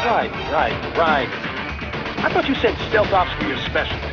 Right. I thought you said stealth ops were your specialty.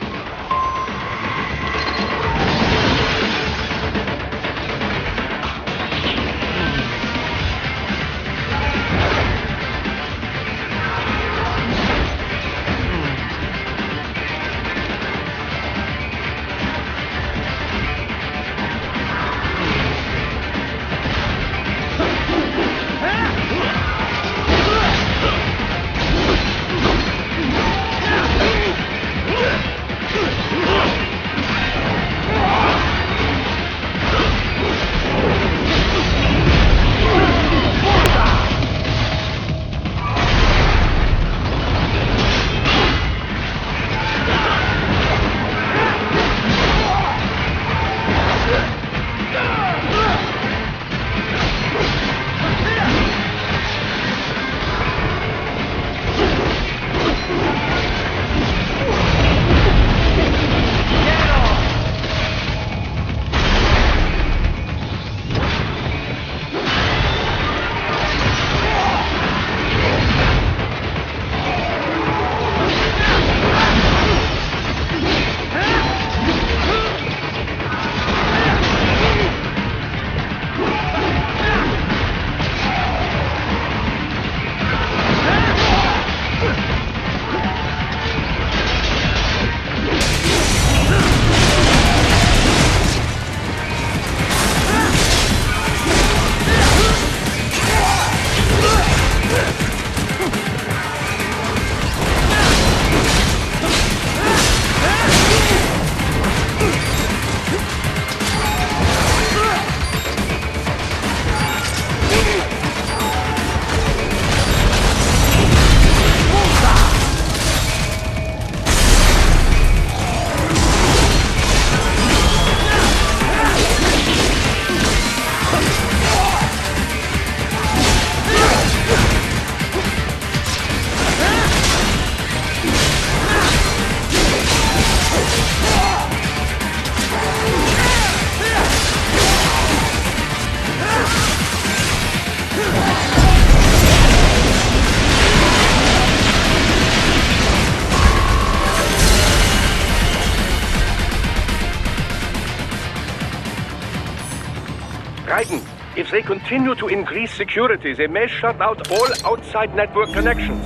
Raiden, if they continue to increase security, they may shut out all outside network connections.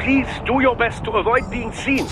Please do your best to avoid being seen.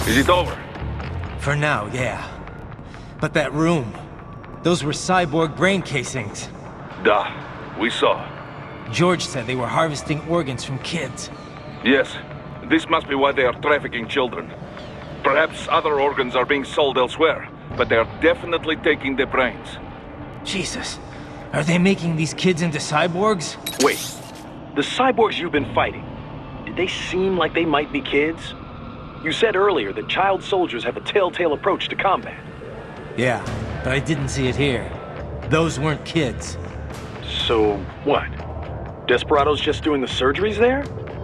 Is it over? For now, yeah. But that room... Those were cyborg brain casings. Duh, we saw. George said they were harvesting organs from kids. Yes, this must be why they are trafficking children. Perhaps other organs are being sold elsewhere, but they are definitely taking their brains. Jesus, are they making these kids into cyborgs? Wait, the cyborgs you've been fighting, did they seem like they might be kids? You said earlier that child soldiers have a telltale approach to combat. Yeah, but I didn't see it here. Those weren't kids. So, what? Desperado's just doing the surgeries there?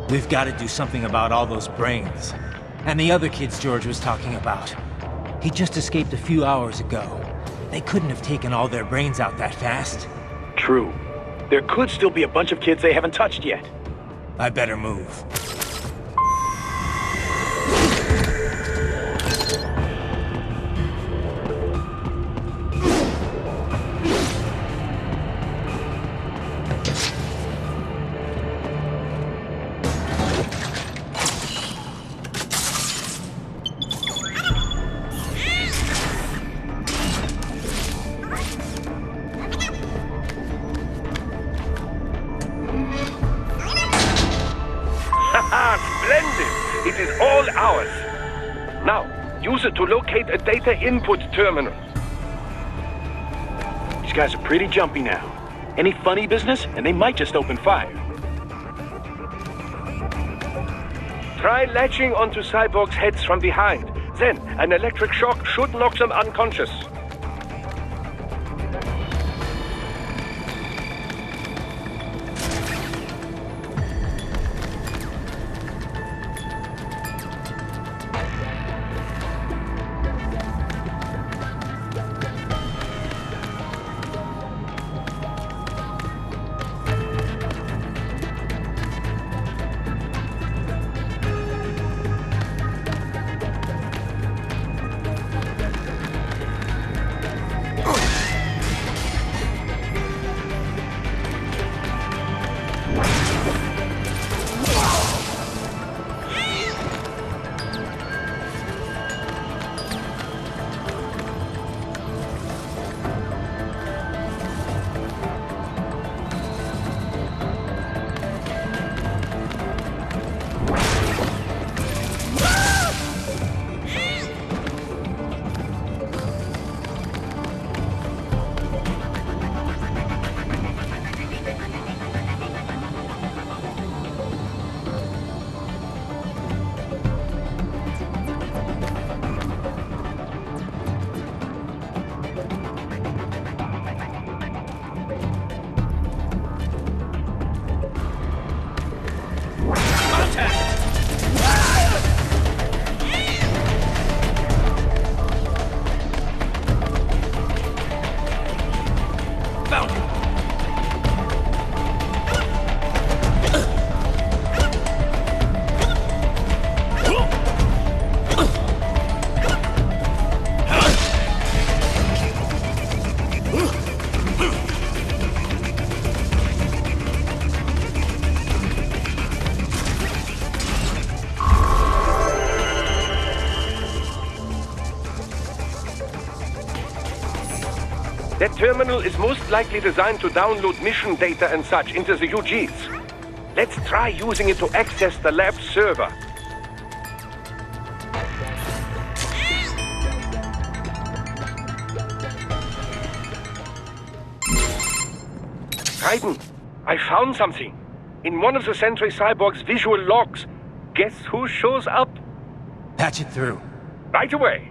We've got to do something about all those brains. And the other kids George was talking about. He just escaped a few hours ago. They couldn't have taken all their brains out that fast. True. There could still be a bunch of kids they haven't touched yet. I better move. Splendid! It is all ours. Now, use it to locate a data input terminal. These guys are pretty jumpy now. Any funny business, and they might just open fire. Try latching onto cyborgs' heads from behind. Then, an electric shock should knock them unconscious. That terminal is most likely designed to download mission data and such into the UGs. Let's try using it to access the lab server. Raiden, I found something. In one of the Sentry Cyborg's visual logs. Guess who shows up? Patch it through. Right away.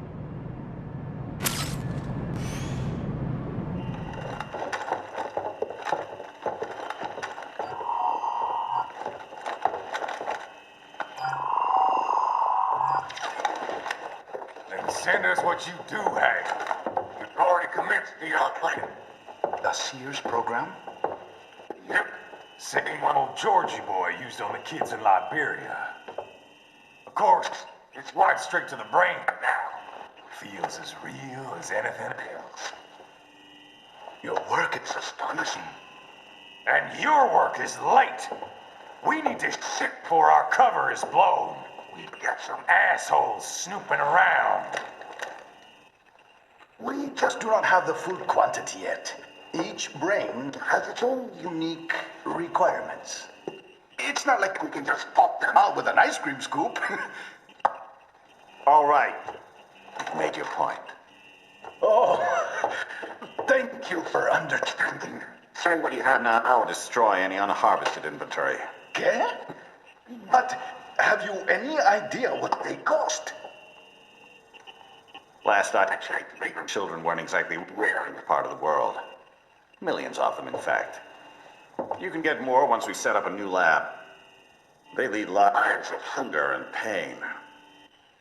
Send us what you do have. You've already commenced the plan. The Sears program? Yep. Same one old Georgie boy used on the kids in Liberia. Of course, it's right straight to the brain now. Feels as real as anything else. Your work is astonishing. And your work is late. We need this shit before our cover is blown. We've got some assholes snooping around. We just do not have the full quantity yet. Each brain has its own unique requirements. It's not like we can just pop them out with an ice cream scoop. All right. You've made your point. Oh, thank you for understanding. Send what you have now or destroy any unharvested inventory. Okay? But have you any idea what they cost? Last I checked, children weren't exactly rare in this part of the world. Millions of them, in fact. You can get more once we set up a new lab. They lead lives of hunger and pain.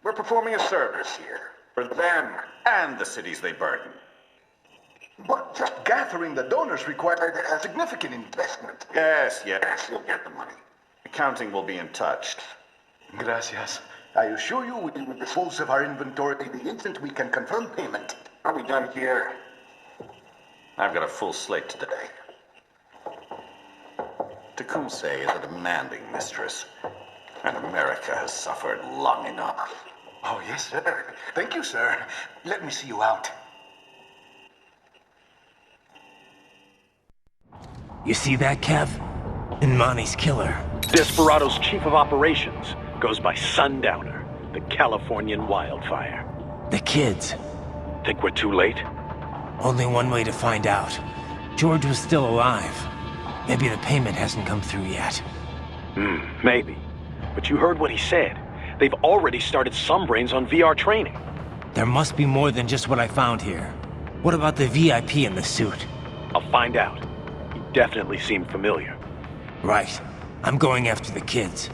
We're performing a service here for them and the cities they burden. But just gathering the donors required a significant investment. Yes, you'll get the money. Accounting will be in touch. Gracias. I assure you we will dispose of our inventory the instant we can confirm payment. Are we done here? I've got a full slate today. Tecumseh is a demanding mistress, and America has suffered long enough. Oh, yes, sir. Thank you, sir. Let me see you out. You see that, Kev? Inmani's killer. Desperado's chief of operations goes by Sundowner, the Californian wildfire. The kids. Think we're too late? Only one way to find out. George was still alive. Maybe the payment hasn't come through yet. Maybe. But you heard what he said. They've already started some brains on VR training. There must be more than just what I found here. What about the VIP in the suit? I'll find out. He definitely seemed familiar. Right. I'm going after the kids.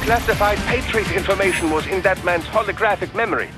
Classified Patriot information was in that man's holographic memory.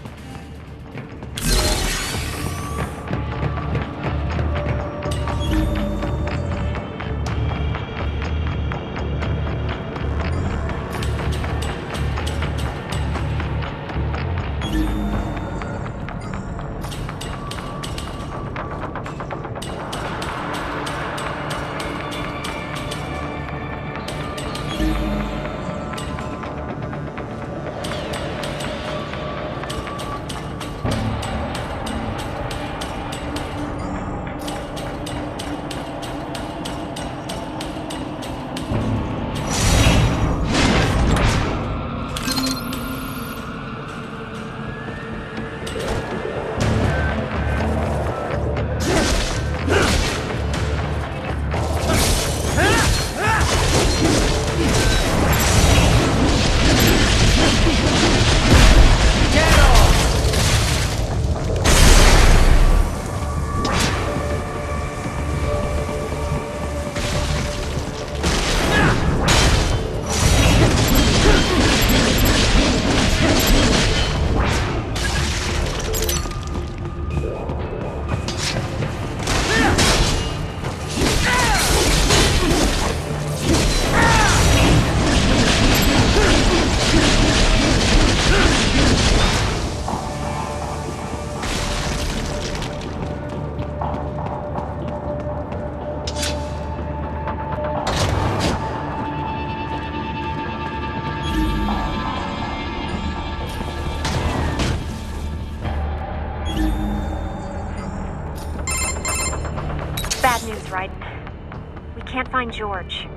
Bad news, Raiden. We can't find George.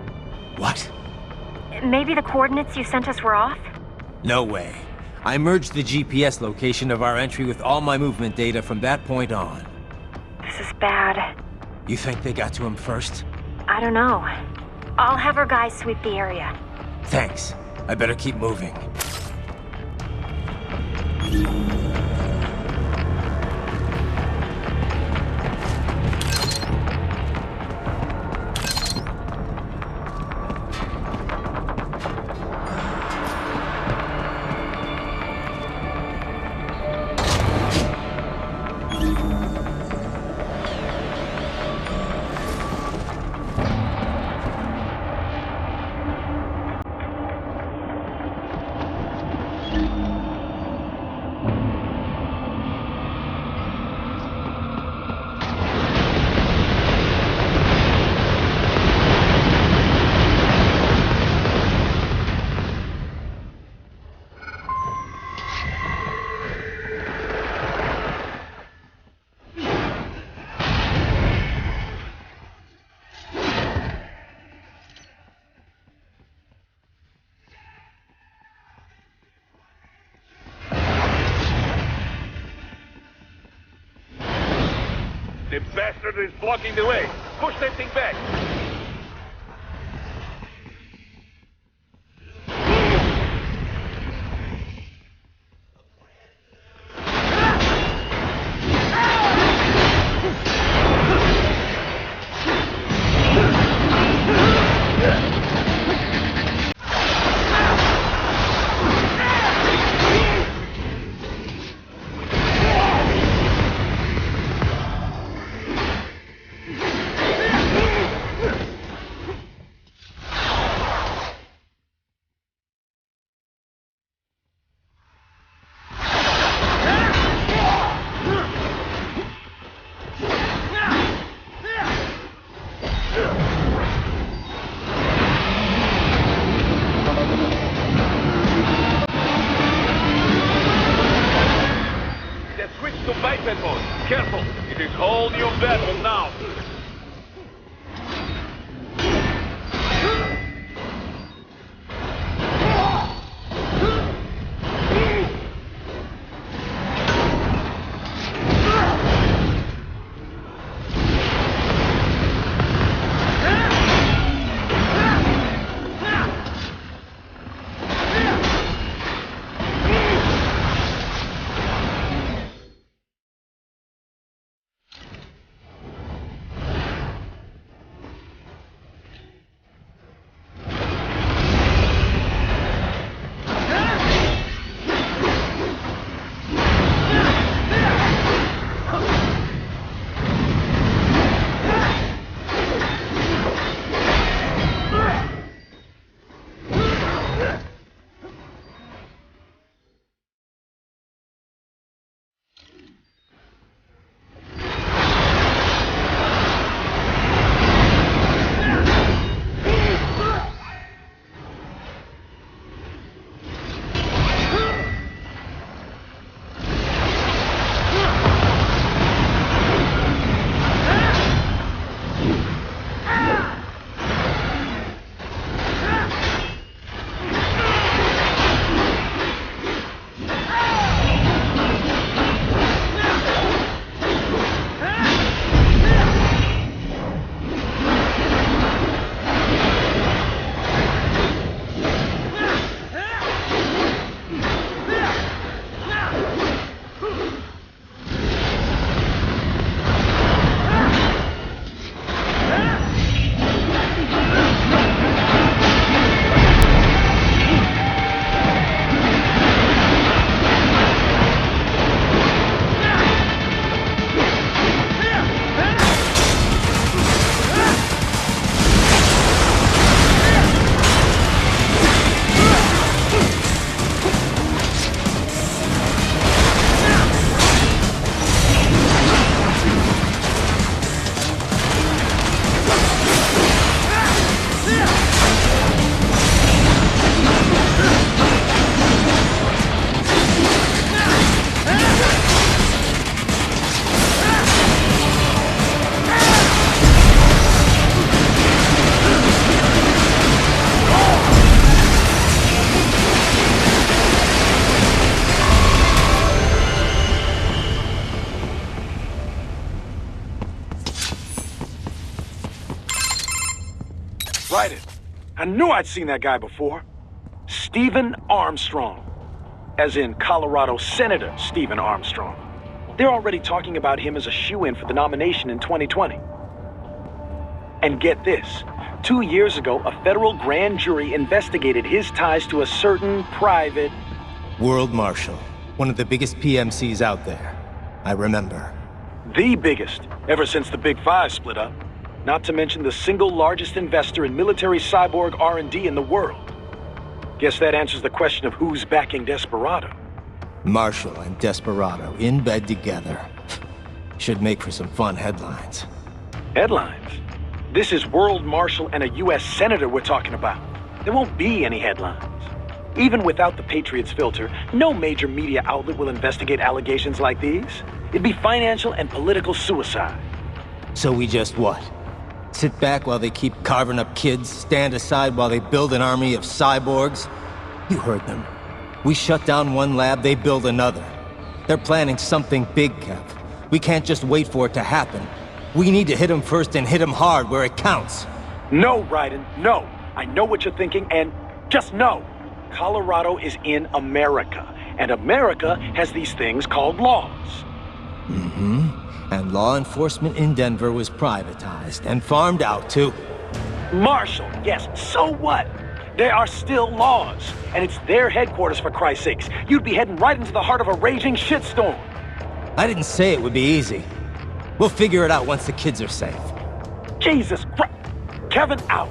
What? Maybe the coordinates you sent us were off? No way. I merged the GPS location of our entry with all my movement data from that point on. This is bad. You think they got to him first? I don't know. I'll have our guys sweep the area. Thanks. I better keep moving. The bastard is blocking the way. Push that thing back. Careful! It is whole new battle now! Knew I'd seen that guy before. Stephen Armstrong. As in Colorado Senator Stephen Armstrong. They're already talking about him as a shoo-in for the nomination in 2020. And get this. 2 years ago, a federal grand jury investigated his ties to a certain private... World Marshal. One of the biggest PMCs out there. I remember. The biggest, ever since the Big Five split up. Not to mention the single largest investor in military cyborg R&D in the world. Guess that answers the question of who's backing Desperado. Marshall and Desperado in bed together. Should make for some fun headlines. Headlines? This is World Marshal and a U.S. Senator we're talking about. There won't be any headlines. Even without the Patriots filter, no major media outlet will investigate allegations like these. It'd be financial and political suicide. So we just what? Sit back while they keep carving up kids, stand aside while they build an army of cyborgs? You heard them. We shut down one lab, they build another. They're planning something big, Kev. We can't just wait for it to happen. We need to hit them first and hit them hard where it counts. No, Raiden, no. I know what you're thinking, and just know. Colorado is in America, and America has these things called laws. Mm-hmm. And law enforcement in Denver was privatized and farmed out to... Marshall, yes, so what? There are still laws, and it's their headquarters, for Christ's sakes. You'd be heading right into the heart of a raging shitstorm. I didn't say it would be easy. We'll figure it out once the kids are safe. Jesus Christ. Kevin out.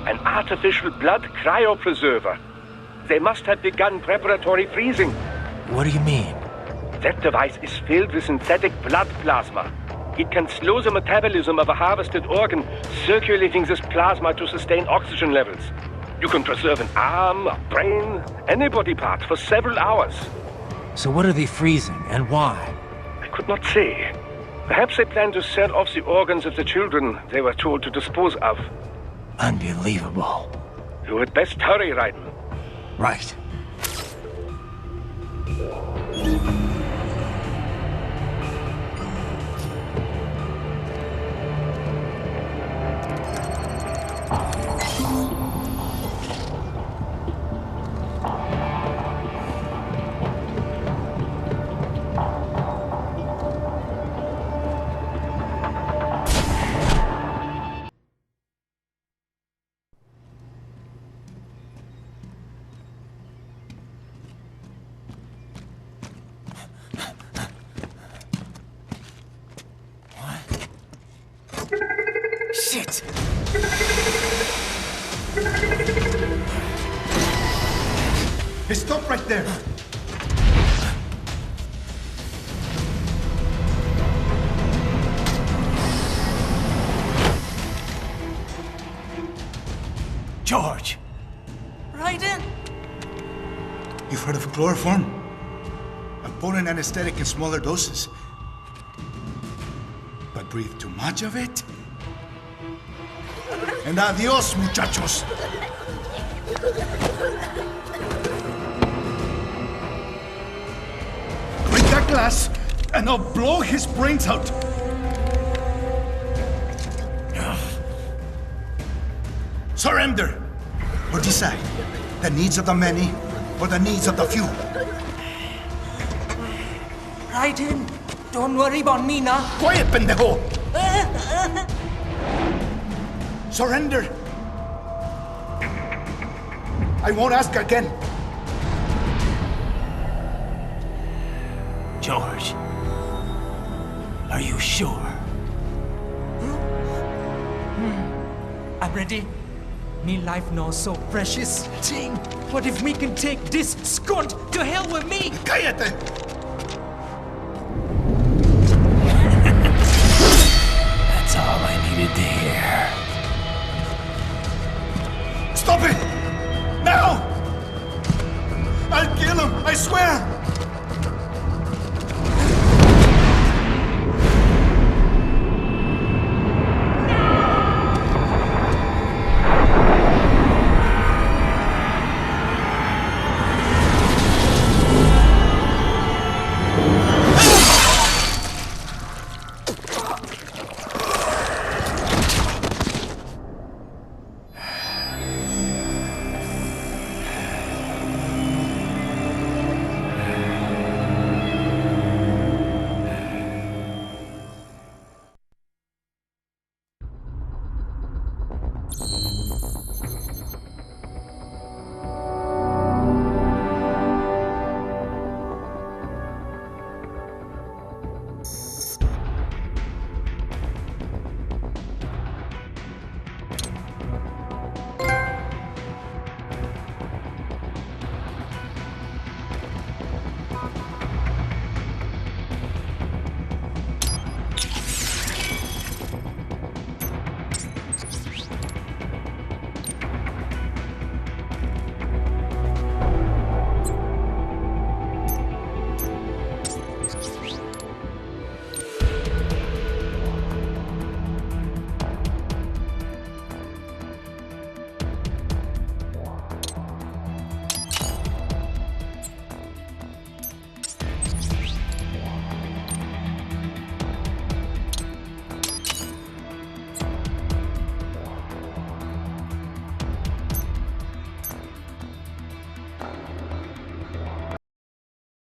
An artificial blood cryopreserver. They must have begun preparatory freezing. What do you mean? That device is filled with synthetic blood plasma. It can slow the metabolism of a harvested organ, circulating this plasma to sustain oxygen levels. You can preserve an arm, a brain, any body part for several hours. So what are they freezing, and why? I could not say. Perhaps they plan to sell off the organs of the children they were told to dispose of. Unbelievable. You had best hurry, Raiden. Right. Shit! Hey, stop right there! George! Raiden! You've heard of chloroform? A potent anesthetic in smaller doses. But breathe too much of it? And adios, muchachos! Break that glass, and I'll blow his brains out! Surrender! Or decide, the needs of the many, or the needs of the few. Raiden, don't worry about me now. Quiet, pendejo! Surrender! I won't ask again. George, are you sure? I'm ready. Me life now so precious. Ting, what if me can take this skunt to hell with me? Cállate!